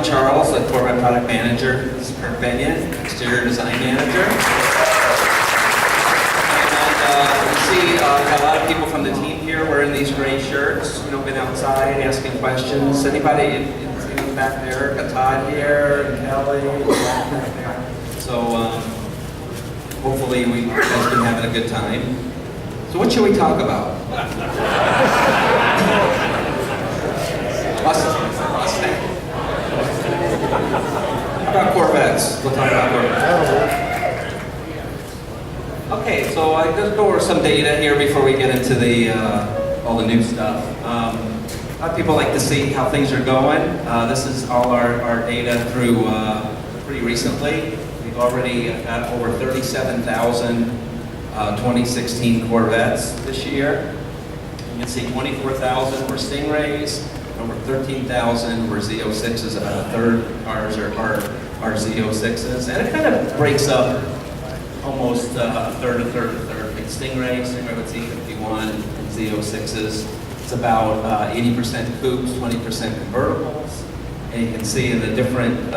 Charles, the Corvette Product Manager. This is Kirk Benyon, Exterior Design Manager. And you see, we've got a lot of people from the team here wearing these gray shirts, been outside asking questions. Anybody in back there? Got Todd here, and Kelly, and Jack back there. So hopefully we guys been having a good time. So what should we talk about? Mustang. How about Corvettes? We'll talk about Corvettes. Okay, so I just go over some data here before we get into the all the new stuff. A lot of people like to see how things are going. This is all our data through pretty recently. We've already got over 37,000 2016 Corvettes this year. You can see 24,000 were Stingrays, over 13,000 were Z06s, about a third of cars are Z06s, and it kind of breaks up almost a third. Stingray with Z51 and Z06s. It's about 80% coupes, 20% convertibles, and you can see in the different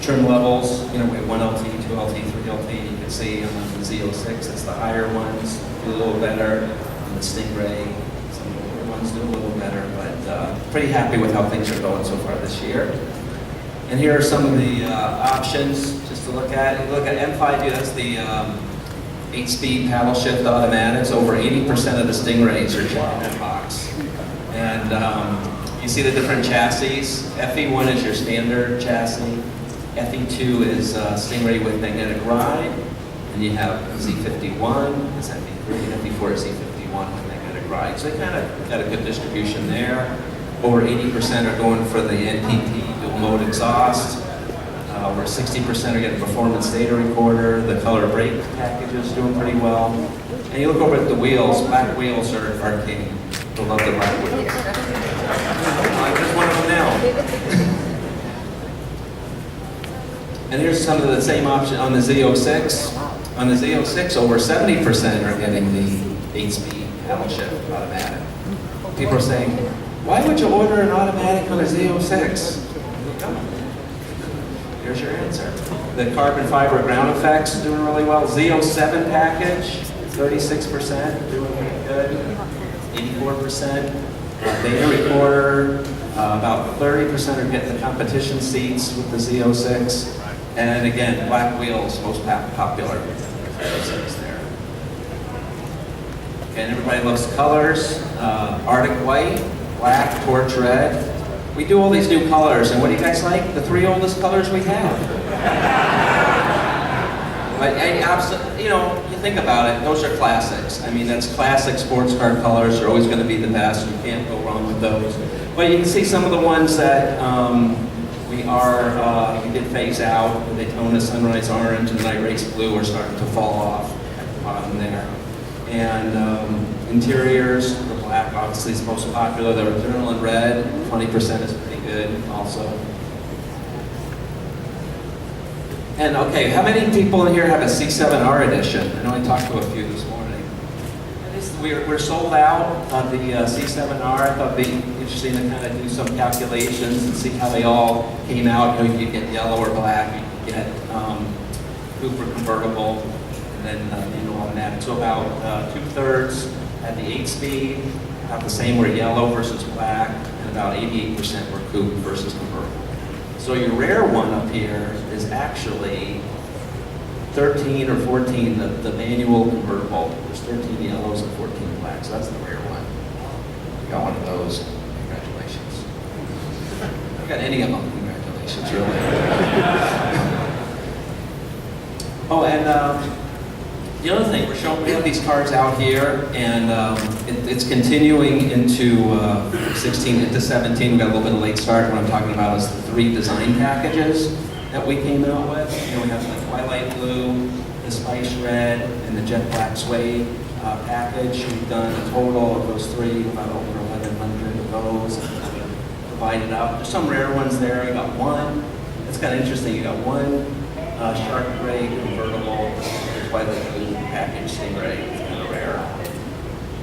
trim levels, we have 1LT, 2LT, 3LT. You can see on the Z06, it's the higher ones do a little better. On the Stingray, some of the lower ones do a little better, but pretty happy with how things are going so far this year. And here are some of the options just to look at. You look at M5, that's the 8-speed paddle shift automatics. Over 80% of the Stingrays are in that box. And you see the different chassis. FE1 is your standard chassis. FE2 is Stingray with magnetic ride. And you have Z51, it's FE3, and FE4 is Z51 with magnetic ride. So they kind of got a good distribution there. Over 80% are going for the NPP dual mode exhaust. Over 60% are getting performance data recorder. The color brake package is doing pretty well. And you look over at the wheels, black wheels are king. I love the black wheels. There's one of them now. And here's some of the same option on the Z06. On the Z06, over 70% are getting the 8-speed paddle shift automatic. People are saying, why would you order an automatic on a Z06? Here's your answer. The carbon fiber ground effects are doing really well. Z07 package, 36%, doing really good. 84%. Data recorder, about 30% are getting the competition seats with the Z06. And again, black wheels, most popular. Z06 there. Okay, and everybody loves colors. Arctic white, black, torch red. We do all these new colors, and what do you guys like? The 3 oldest colors we have. But you think about it, those are classics. I mean, that's classic sports car colors. They're always going to be the best. You can't go wrong with those. But you can see some of the ones that we did phase out. The Daytona Sunrise Orange and Night Race Blue are starting to fall off at the bottom there. And interiors, the black obviously is most popular. The adrenaline red, 20% is pretty good also. And okay, how many people in here have a C7R edition? I know I talked to a few this morning. We're sold out on the C7R. I thought it'd be interesting to kind of do some calculations and see how they all came out. You could get yellow or black, you could get coupe or convertible, and then automatic. So about 2/3 had the 8-speed, about the same were yellow versus black, and about 88% were coupe versus convertible. So your rare one up here is actually 13 or 14, the manual convertible. There's 13 yellows and 14 blacks. So that's the rare one. You got one of those. Congratulations. If you got any of them, congratulations, really. Oh, and the other thing, we have these cars out here, and it's continuing into 16, into 17. We got a little bit of late start. What I'm talking about is the 3 design packages that we came out with. We have the Twilight Blue, the Spice Red, and the Jet Black Suede package. We've done a total of those 3, about over 1,100 of those. Divided up. There's some rare ones there. You got one. It's kind of interesting. You got one Shark Gray convertible, Twilight Blue package Stingray. It's kind of rare.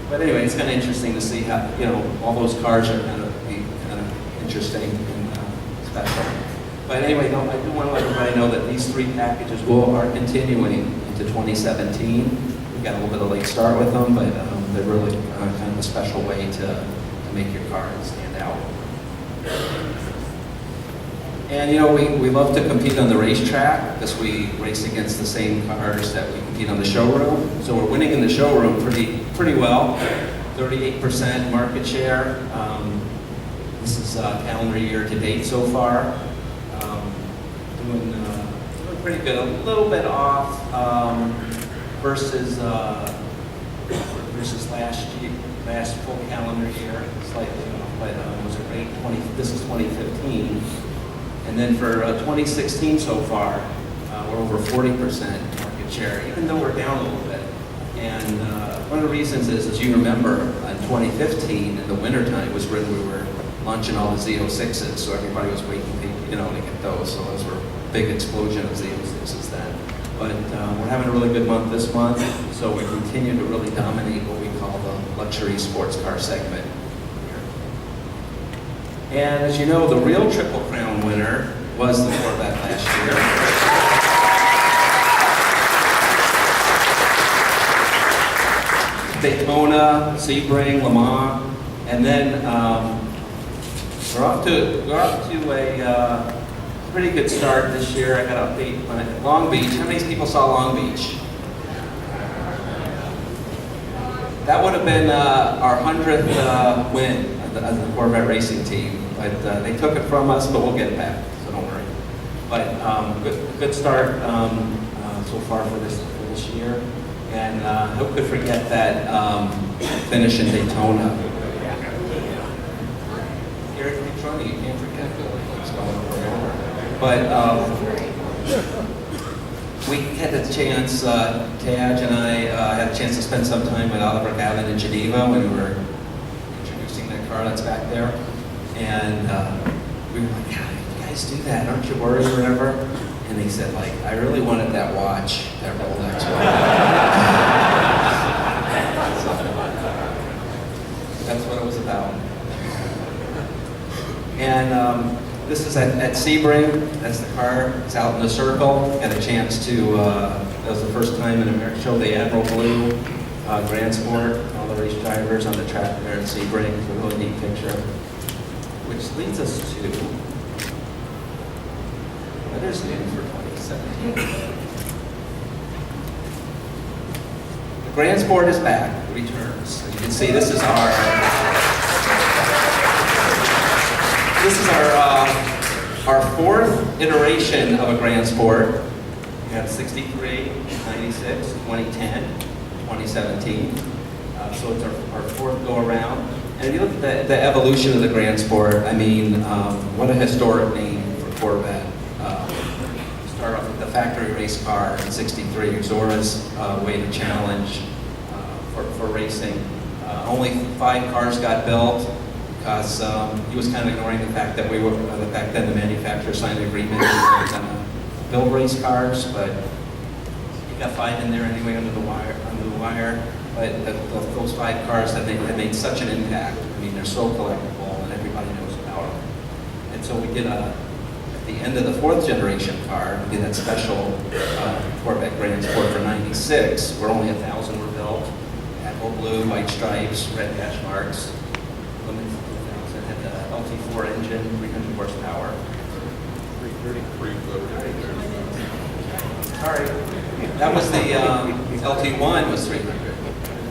But anyway, it's kind of interesting to see how all those cars are going to be kind of interesting. And, special. But anyway, no, I do want to let everybody know that these 3 packages are continuing into 2017. We got a little bit of a late start with them, but they're really kind of a special way to make your car stand out. And you know, we love to compete on the racetrack because we race against the same cars that we compete on the showroom. So we're winning in the showroom pretty well, 38% market share. This is calendar year to date so far. Doing pretty good, a little bit off versus last full calendar year, slightly off, but was a great 20. This is 2015, and then for 2016 so far, we're over 40% market share, even though we're down a little bit. And one of the reasons is, as you remember, in 2015 in the wintertime was when we were launching all the Z06s, so everybody was waiting, to get those. So those were a big explosion of Z06s then. But we're having a really good month this month, so we continue to really dominate what we call the luxury sports car segment here. And as you know, the real Triple Crown winner was the Corvette last year. Daytona, Sebring, Le Mans, and then we're off to a pretty good start this year. I got to update Long Beach. How many people saw Long Beach? That would have been our 100th win as the Corvette racing team. But they took it from us, but we'll get it back, so don't worry. But good start so far for this year. And who could forget that finish in Daytona? Eric McTroney, you can't forget what's going on. But we had a chance, Taj and I had a chance to spend some time with Oliver Gavin in Geneva when we were introducing that car that's back there. And we were like, how do you guys do that? Aren't you worried or whatever? And he said, like, I really wanted that watch, that Rolex watch. So, that's what it was about. And this is at Sebring. That's the car. It's out in the circle. Got a chance to, that was the first time in America, show the Admiral Blue Grand Sport, all the race drivers on the track there at Sebring. It's a really neat picture. Which leads us to, what is new for 2017? The Grand Sport is back, it returns. So you can see this is our fourth iteration of a Grand Sport. We have 63, 96, 2010, 2017. So it's our fourth go around. And if you look at the evolution of the Grand Sport, I mean, what a historic name for Corvette. Start off with the factory race car in 63, Zora's way to challenge for racing. Only 5 cars got built, because he was kind of ignoring the fact that back then the manufacturer signed an agreement to build race cars, but he got 5 in there anyway under the wire. But those 5 cars have made such an impact. I mean, they're so collectible, and everybody knows about them. And so we did at the end of the 4th generation car, we did that special Corvette Grand Sport for '96, where only 1,000 were built. Apple blue, white stripes, red hash marks. Had the LT4 engine, 300 horsepower. 330. Sorry, that was the LT1 was 300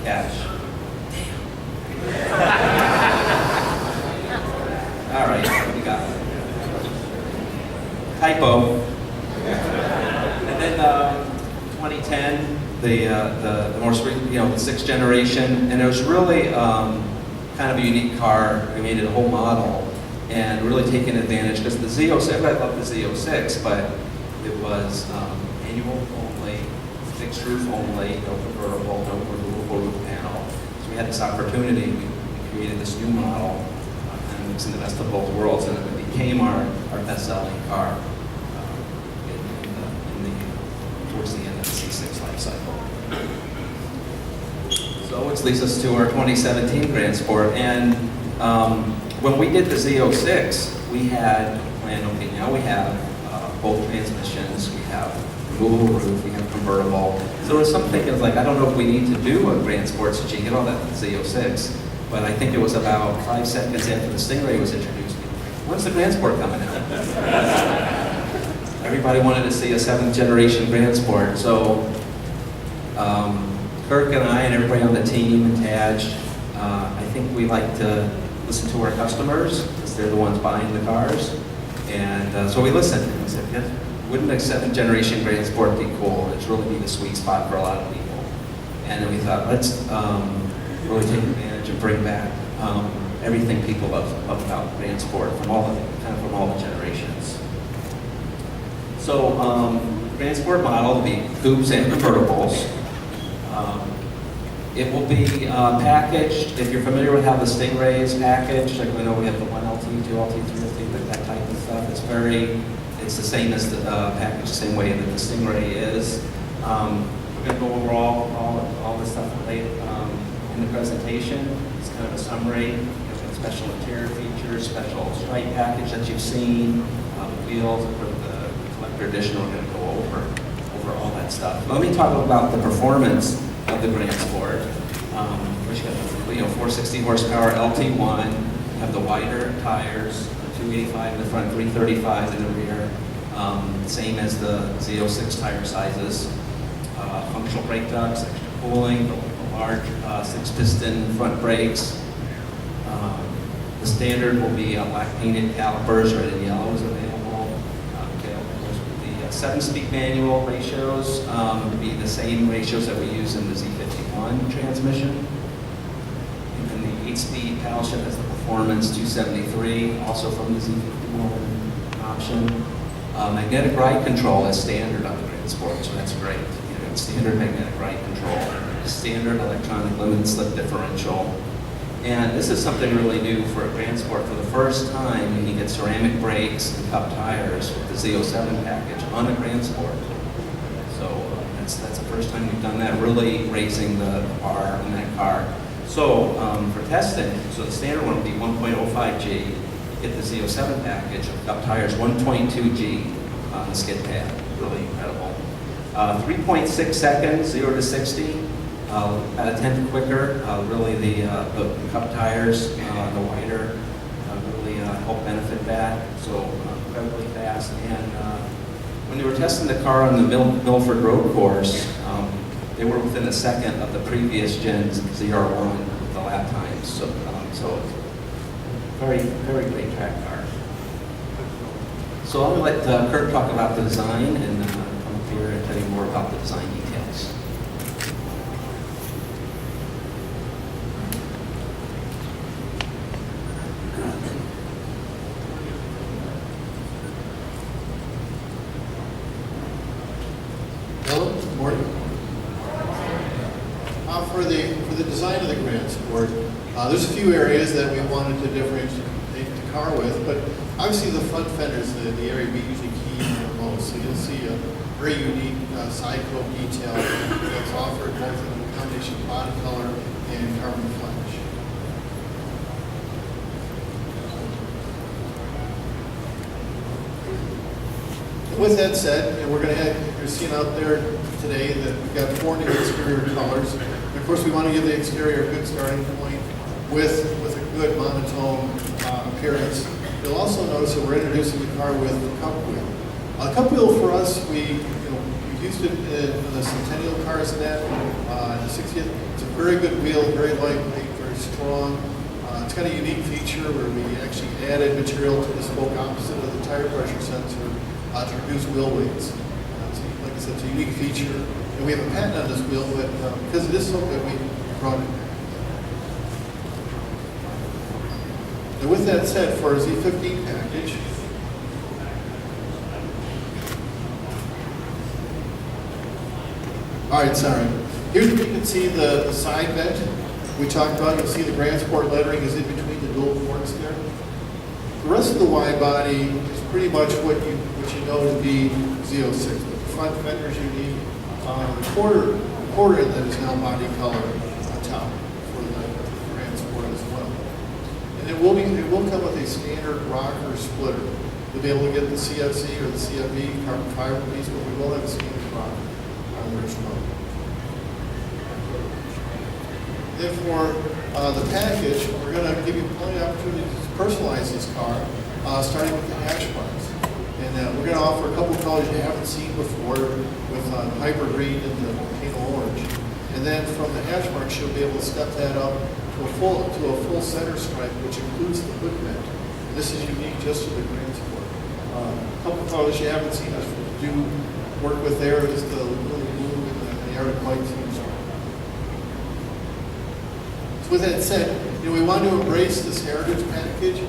cash. All right, what we got? Typo. And then 2010, the most the 6th generation, and it was really kind of a unique car. We made it a whole model and really taking advantage, because the Z06, I love the Z06, but it was manual only, fixed roof only, no convertible, no removable roof panel. So we had this opportunity, we created this new model, and mixing the best of both worlds, and it became our best-selling car towards the end of the C6 life cycle. So which leads us to our 2017 Grand Sport. And when we did the Z06, we had planned and okay, now we have both transmissions, we have removable roof, we have convertible. So there was some thinking like, I don't know if we need to do a Grand Sport since you get all that Z06, but I think it was about 5 seconds after the Stingray was introduced. When's the Grand Sport coming out? Everybody wanted to see a 7th generation Grand Sport, so Kirk and I and everybody on the team and Taj, I think we like to listen to our customers because they're the ones buying the cars. And so we listened and we said, yes, wouldn't a 7th generation Grand Sport be cool? It's really be the sweet spot for a lot of people. And then we thought, let's really take advantage and bring back everything people love about Grand Sport from all the generations. So Grand Sport model will be coupes and convertibles. It will be packaged, if you're familiar with how the Stingray is packaged, like I know we have the 1LT, 2LT, 3LT, that type of stuff. It's the same as the package, the same way that the Stingray is. We're going to go over all the stuff in the presentation. It's kind of a summary. There's got special interior features, special stripe package that you've seen, wheels for the collector edition. We're going to go over all that stuff. Let me talk about the performance of the Grand Sport. Which you got the 460 horsepower LT1, you have the wider tires, 285 in the front, 335 in the rear, same as the Z06 tire sizes. Functional brake ducts, extra cooling, the large 6-piston front brakes. The standard will be black painted calipers, red and yellow is available. The 7-speed manual ratios would be the same ratios that we use in the Z51 transmission. And then the 8-speed paddle shift has the performance 273, also from the Z51 option. Magnetic ride control is standard on the Grand Sport, so that's great. Standard magnetic ride control, standard electronic limited slip differential. And this is something really new for a Grand Sport. For the first time, you get ceramic brakes and cup tires with the Z07 package on a Grand Sport. So that's the first time we've done that, really raising the bar in that car. So for testing, so the standard one would be 1.05G. Get the Z07 package of cup tires, 1.2G on the skid pad. Really incredible. 3.6 seconds, 0 to 60. About a tenth quicker. Really, the cup tires, the wider, really help benefit that. So incredibly fast. And when they were testing the car on the Milford Road course, they were within a second of the previous gen's ZR1 with the lap times. So very, very great track car. So I'm going to let Kurt talk about the design and come up here and tell you more about the design details. For the design of the Grand Sport, there's a few areas that we wanted to differentiate the car with, but obviously the front fenders, the area we usually key in the most. So you'll see a very unique side coat detail that's offered both in a combination of body color and carbon flash. With that said, we're going to have, you're seeing out there today that we've got 4 new exterior colors. And of course, we want to give the exterior a good starting point with a good monotone appearance. You'll also notice that we're introducing the car with the cup wheel. Cup wheel for us, we used it in the Centennial cars and that, the 60th. It's a very good wheel, very lightweight, very strong. It's got a unique feature where we actually added material to the spoke opposite of the tire pressure sensor to reduce wheel weights. Like I said, it's a unique feature. And we have a patent on this wheel, but because it is so good, we brought it. And with that said, for our Z15 package, all right, sorry. Here you can see the side vent we talked about. You'll see the Grand Sport lettering is in between the dual ports there. The rest of the wide body is pretty much what you know to be Z06. But the front fender is unique. The quarter inlet is now body color on top for the Grand Sport as well. And it will come with a standard rocker splitter. You'll be able to get the CFC or the CFV carbon fiber piece, but we will have a standard product on the original. Then for the package, we're going to give you plenty of opportunities to personalize this car, starting with the hash marks. And we're going to offer a couple colors you haven't seen before with hyper green and the volcano orange. And then from the hash marks, you'll be able to step that up to a full center stripe, which includes the hood vent. And this is unique just to the Grand Sport. A couple colors you haven't seen us do work with there is the little blue and the Arctic white teams. So with that said, we want to embrace this heritage package,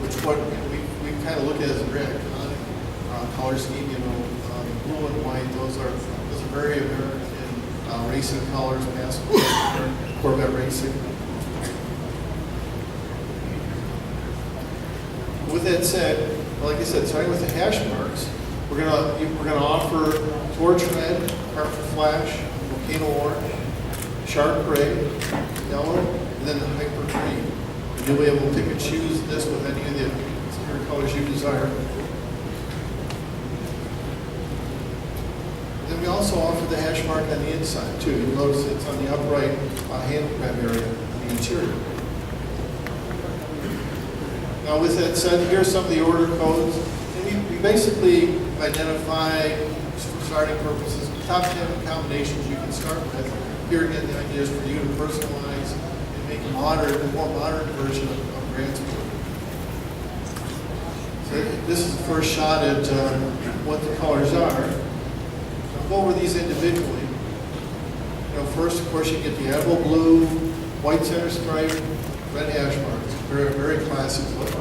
which we kind of look at as a very iconic color scheme. Blue and white; those are very American racing colors, past Corvette racing. With that said, like I said, starting with the hash marks, we're gonna offer torch red, carbon flash, volcano orange, sharp gray, yellow, and then the hyper green. And you'll be able to pick and choose this with any of the exterior colors you desire. And then we also offer the hash mark on the inside too. You'll notice it's on the upright handle grab area on the interior. Now with that said, here's some of the order codes. And we basically identify, for starting purposes, top 10 combinations you can start with. Here again, the idea is for you to personalize and make a more modern version of Grand Sport. So this is the first shot at what the colors are. I'll go over these individually. First, of course, you get the Evo blue, white center stripe, red hash marks. Very, very classic look.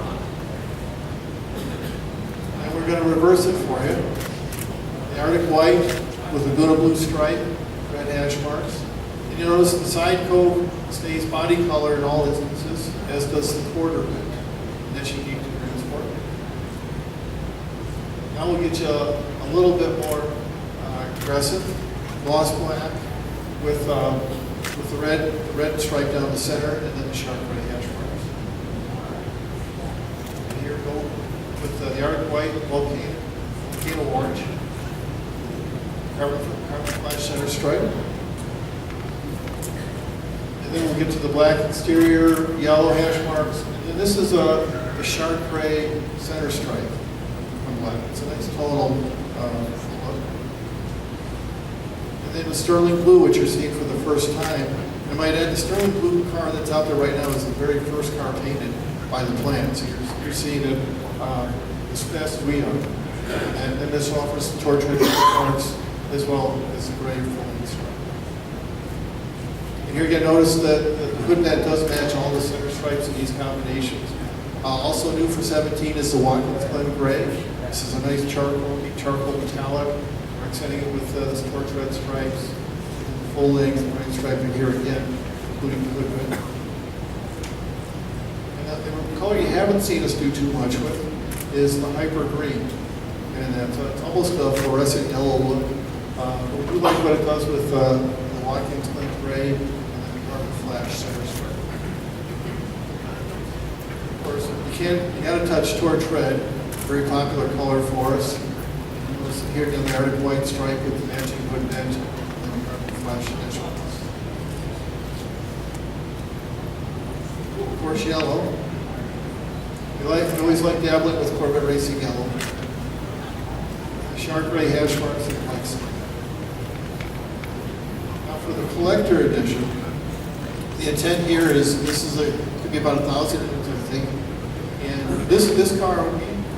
And we're going to reverse it for you. The Arctic white with a Gouda blue stripe, red hash marks. And you notice the side coat stays body color in all instances, as does the quarter bit. And that's unique to Grand Sport. Now we'll get you a little bit more aggressive, gloss black with the red stripe down the center, and then the sharp red hash marks. And here we go with the Arctic white, volcano orange, carbon flash center stripe. And then we'll get to the black exterior, yellow hash marks, and then this is a sharp gray center stripe on black. It's a nice total look. And then the sterling blue, which you're seeing for the first time. I might add, the sterling blue car that's out there right now is the very first car painted by the plant. So you're seeing it as fast as we are. And then this offers the torch red marks as well as the gray full stripe. And here again, notice that the hood net does match all the center stripes in these combinations. Also new for 17 is the Watkins Glen gray. This is a nice charcoal metallic. We're extending it with this torch red stripes, full length white striping here again, including the hood net. And the color you haven't seen us do too much with is the hyper green. And it's almost a fluorescent yellow look. We do like what it does with the Watkins Glen gray and then the carbon flash center stripe. Of course, you got to touch torch red, very popular color for us. Here again, the Arctic white stripe with the matching hood net and the carbon flash initials. Of course, yellow. We always like dabbling with Corvette racing yellow. The shark gray hash marks and white stripe. Now for the collector edition, the intent here is could be about 1,000 units, I think. And this car,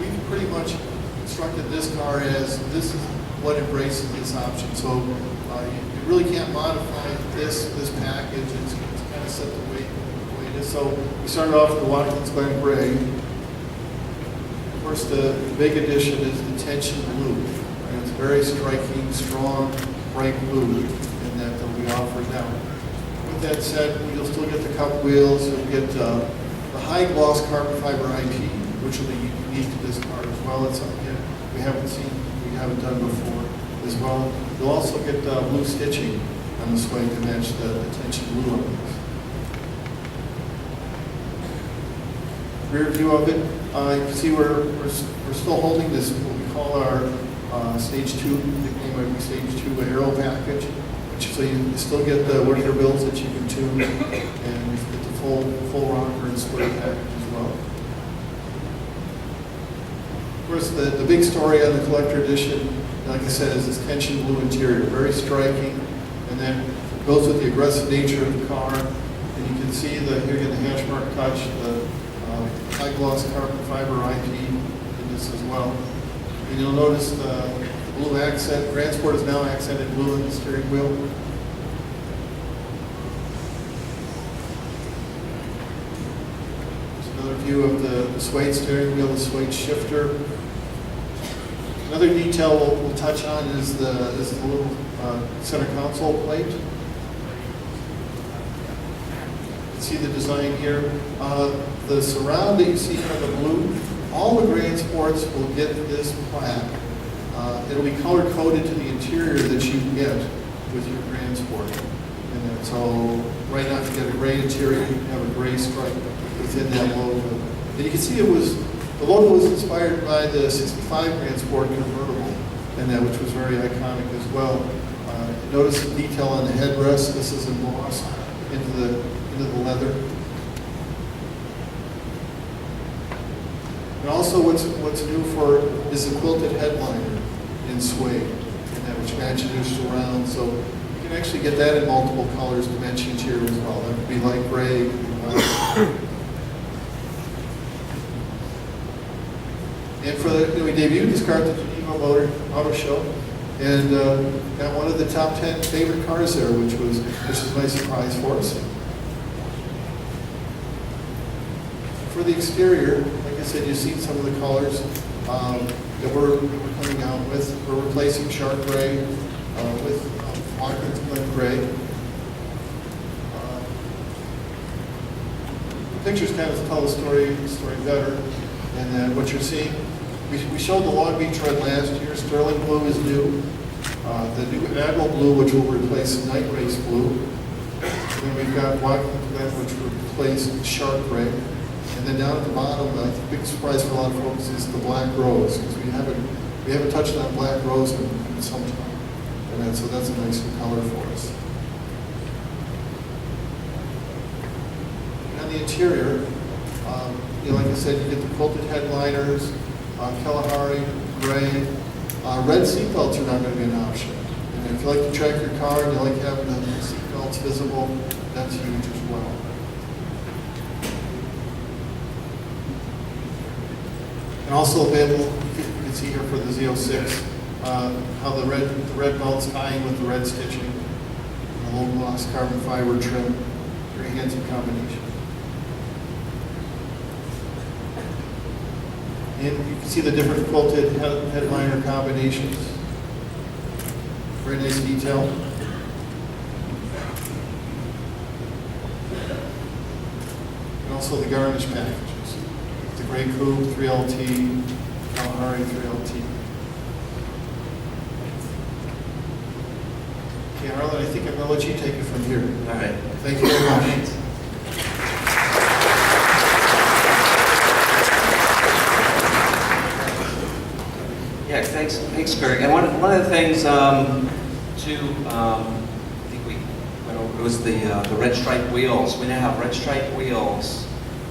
we've pretty much constructed this car as this is what embraces this option. So you really can't modify this package. It's kind of set the way it is. So we started off with the Watkins Glen gray. Of course, the big addition is the tension blue. And it's very striking, strong, bright blue in that we offer now. With that said, you'll still get the cup wheels. You'll get the high gloss carbon fiber IP, which will be unique to this car as well. It's something we haven't done before as well. You'll also get blue stitching on the swing to match the tension blue on this. Rear view of it, You can see we're still holding this, what we call our Stage 2, nickname might be Stage 2 aero package, so you still get the Whittaker bills that you can tune, and you get the full rocker and splitter package as well. Of course, the big story on the collector edition, like I said, is this tension blue interior, very striking, and then it goes with the aggressive nature of the car. And you can see here again the hash mark touch, the high gloss carbon fiber IP in this as well. And you'll notice the blue accent. Grand Sport is now accented blue in the steering wheel. There's another view of the suede steering wheel, the suede shifter. Another detail we'll touch on is the little center console plate. See the design here. The surround that you see here in the blue, all the Grand Sports will get this plaque. It'll be color coded to the interior that you get with your Grand Sport. And then, so right now, if you get a gray interior, you can have a gray stripe within that logo. And you can see the logo was inspired by the 65 Grand Sport convertible, and that which was very iconic as well. Notice the detail on the headrest. This is embossed into the leather. And also what's new is the quilted headliner in suede, and that which matches your surround. So you can actually get that in multiple colors, dimensions here as well. That would be light gray. And we debuted this car at the Geneva Auto Show, and got one of the top 10 favorite cars there, which is a nice surprise for us. For the exterior, like I said, you've seen some of the colors that we're coming out with. We're replacing shark gray with Watkins Glen gray. The pictures kind of tell the story better. And what you're seeing, we showed the Long Beach red last year. Sterling blue is new. The new Admiral blue, which will replace night race blue. And then we've got Watkins Glen, which will replace shark gray. And then down at the bottom, I think the big surprise for a lot of folks is the black rose, because we haven't touched on black rose in some time, and so that's a nice new color for us. And on the interior, like I said, you get the quilted headliners, Kalahari gray, red seatbelts are not going to be an option. And if you like to track your car and you like having the seatbelts visible, that's huge as well. And also available, you can see here for the Z06, how the red belts tie in with the red stitching, the low gloss carbon fiber trim, very handsome combination. And you can see the different quilted headliner combinations. Very nice detail. And also the garnish packages. The Grey Coupe 3LT, Kalahari 3LT. Okay, Arlen, I think I'm going to let you take it from here. All right. Thank you very much. Yeah, thanks, Greg. And one of the things I think we went over was the red stripe wheels. We now have red stripe wheels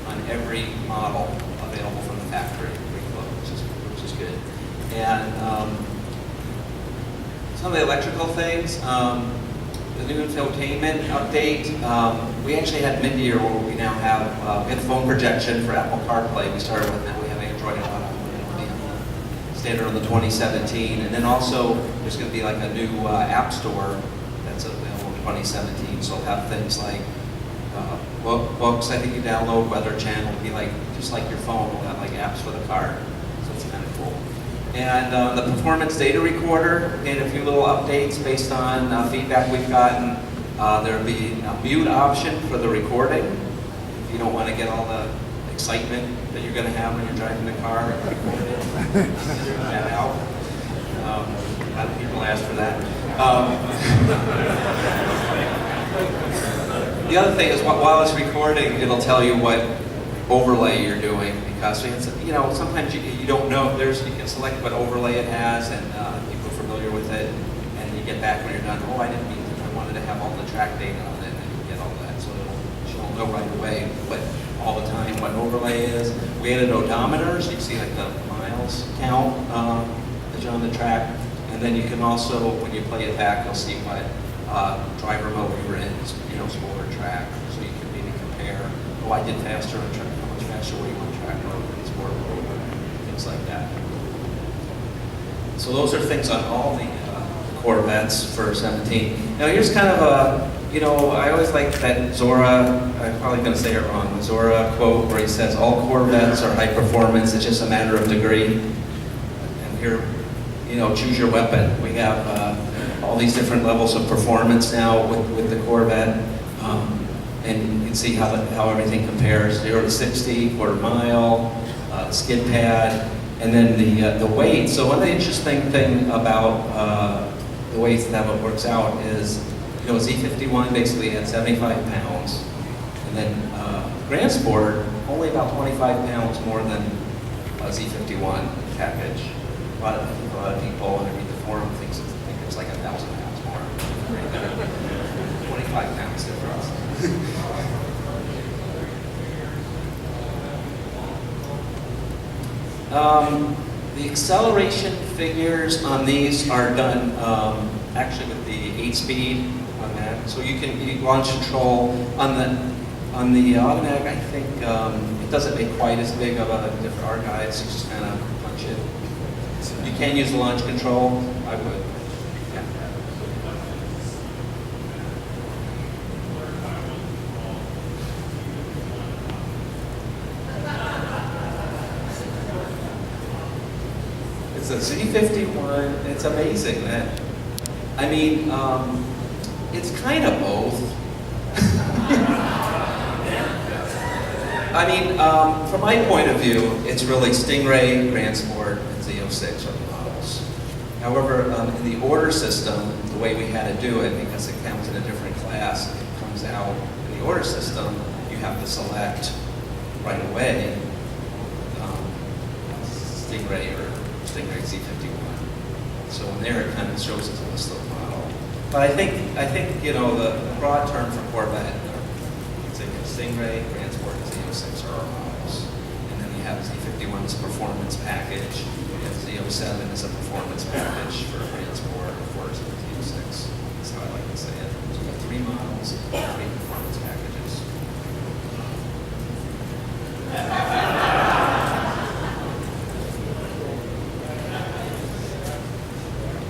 on every model available from the factory, which is good. And some of the electrical things, the new infotainment update. We actually had mid-year where we now have we have phone projection for Apple CarPlay. We started with that. We have Android Auto. Standard on the 2017, and then also there's going to be like a new app store that's available in 2017. So we'll have things like books. I think you download Weather Channel. It'll be like just like your phone. We'll have like apps for the car. So it's kind of cool. And the performance data recorder. Made a few little updates based on feedback we've gotten. There'll be a mute option for the recording. If you don't want to get all the excitement that you're going to have when you're driving the car and recording it. That out. A lot of people ask for that. The other thing is while it's recording, it'll tell you what overlay you're doing, because it's, sometimes you don't know, you can select what overlay it has, and people are familiar with it, and you get back when you're done, oh, I didn't mean to, I wanted to have all the track data on it, and you get all that, so she'll know right away, but all the time what overlay is. We added odometer, so you can see like the miles count that you're on the track, and then you can also, when you play it back, you'll see what driver mode we were in, sport or track, so you can maybe compare, oh, I did faster on track, how much faster were you on track mode, sport mode, things like that. So those are things on all the Corvettes for 17. Now here's kind of a, I always like that Zora, I'm probably going to say it wrong, the Zora quote where he says, all Corvettes are high performance, it's just a matter of degree. And here, choose your weapon. We have all these different levels of performance now with the Corvette. And you can see how everything compares, 0 to 60, quarter mile, skid pad, and then the weight. So one of the interesting thing about the weights and how it works out is, Z51 basically at 75 pounds, and then Grand Sport only about 25 pounds more than Z51 package. A lot of people, when I read the forum, think it's like 1,000 pounds more. 25 pounds difference. The acceleration figures on these are done actually with the 8-speed on that. So you launch control on the automatic. I think it doesn't make quite as big of a difference. Our guides, you just kind of punch it. You can use the launch control. I would. Yeah. It's a Z51. It's amazing that. I mean, it's kind of both. I mean, from my point of view, it's really Stingray, Grand Sport, and Z06 are the models. However, in the order system, the way we had to do it, because it comes in a different class, it comes out in the order system, you have to select right away Stingray or Stingray Z51. So in there, it kind of shows it's a list of model. But I think the broad term for Corvette, it's like Stingray, Grand Sport, and Z06 are our models. And then you have Z51 as a performance package, and Z07 as a performance package for Grand Sport, of course, and Z06. That's how I like to say it. So we have 3 models, 3 performance packages.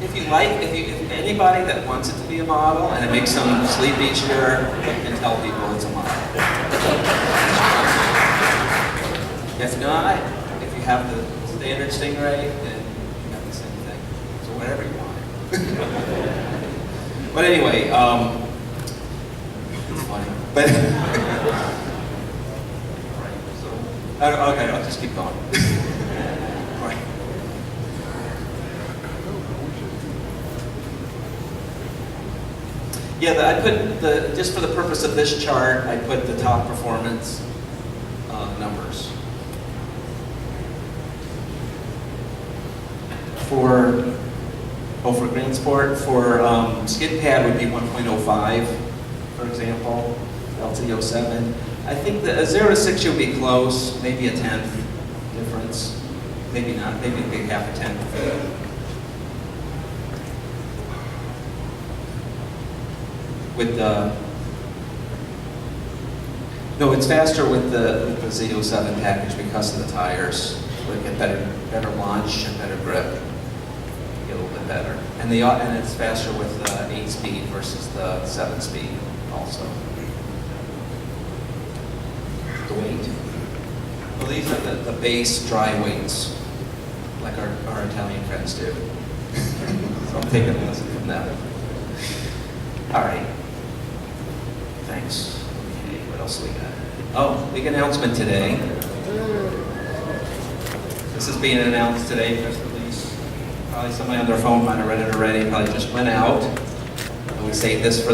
If anybody that wants it to be a model and it makes them sleep each year, you can tell people it's a model. If not, if you have the standard Stingray, then you have the same thing. So whatever you want. But anyway, it's funny. But right. So okay, I'll just keep going. Right. Yeah, I put just for the purpose of this chart, I put the top performance numbers. For Grand Sport, for skid pad would be 1.05, for example, LT07. I think that a 0 to 6 you'll be close, maybe a 10th difference. Maybe not, maybe half a 10th. With no, it's faster with the Z07 package because of the tires. We get better launch and better grip. You get a little bit better, and it's faster with the 8-speed versus the 7-speed also. The weight. Well, these are the base dry weights, like our Italian friends do. So I'm taking a lesson from them. All right. Thanks. Okay, what else do we got? Oh, big announcement today. This is being announced today, press release. Probably somebody on their phone might have read it already, probably just went out. And we saved this for